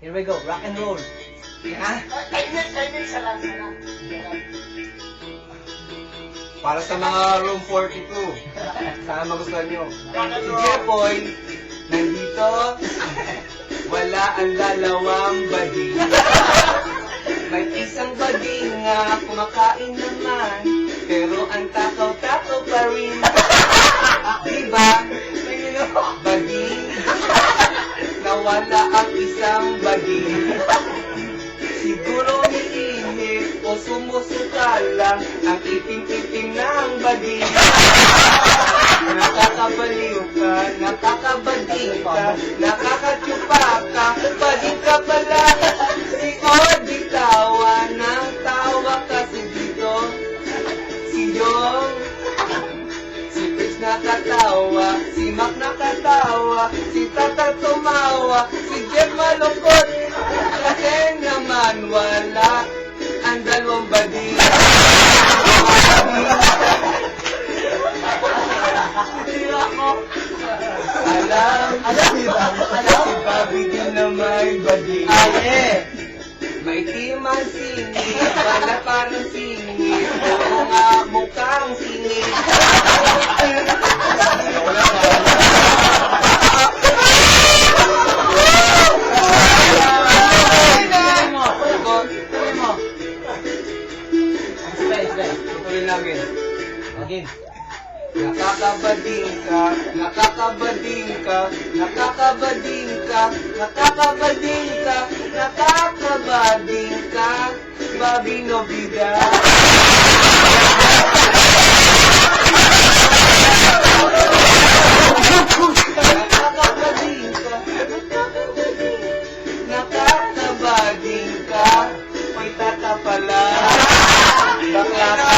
Here we go, rock and roll. Ha? Timing, isa lang. Para sa mga room 42. Sana magustuhan nyo. Si Jepoy, nandito. Wala ang dalawang bading. May isang bading nga kumakain naman. Pero ang takaw-takaw pa rin. Diba? Bading. Nawala ang isang bading. Siguro niinip o sumusuka lang ang itim-itim ng bading. Nakakabaliw ka, nakakabading ka, nakakatsupa ka, bading ka pala. Si Odi tawa ng tawa kasi dito. Si Jong, si Chris nakatawa, si Mac nakatawa, si Tata tumawa, si Jeff malungkot. Kasi naman wala ang dalawang bading. Alam, si Bobby din na may bading. Maitim ang singit, wala parang singit, oo nga mukhang singit. Tuloy namin. Again. Nakakabading ka, nakakabading ka, nakakabading ka, nakakabading ka, nakakabading ka, Bobby Nobida. Nakakabading ka, nakakabading ka, may tata pala. Bakla ka.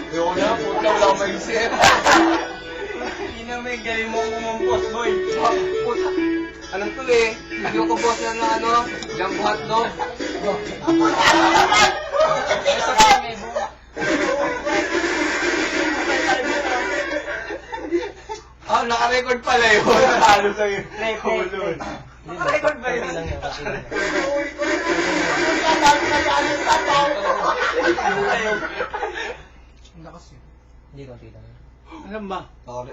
Ayoko na, puta, wala akong maisip. Hindi na may galing mo umumpos, boy. Puta, anong tuloy? Hindi ko boss na ng ano, jumbo hotdog. Ah, naka-record pala yun. Halo sa'yo. Naka-record ba yun? Lang yan, kasi lang. Hindi ko tita. Alam ba? Wala.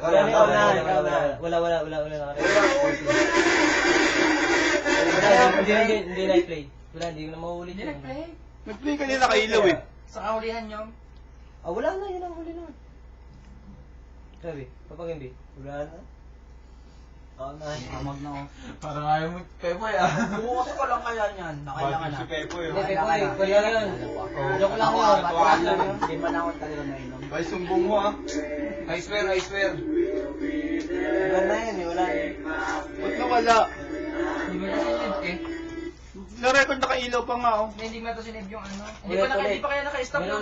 Hindi na-play. Wala, hindi ko na mauulit. Hindi nag-play. Nag-play kanina kailaw eh. Sa kaulihan nyo. Ah, wala na, yun ang huli na. Sabi, papagimbi. Wala na. Oo na. Amag na ako. Parang ayaw mo, Pepoy ah. Bukas ko lang kaya niyan. Nakailangan na. Si Pepoy Hindi, ah. Pepoy, kaya yun. Joke lang Ako, yun. batuan lang yun. Hindi pa na ako talaga nainom. Ay, sumbong mo ah. I swear. Wala na yun, wala na. Ba't nawala? Hindi mo na sinib eh. Na-record nakailaw pa nga oh. Hindi mo na to sinib yung ano. Ulit. Hindi pa kaya naka-stop yung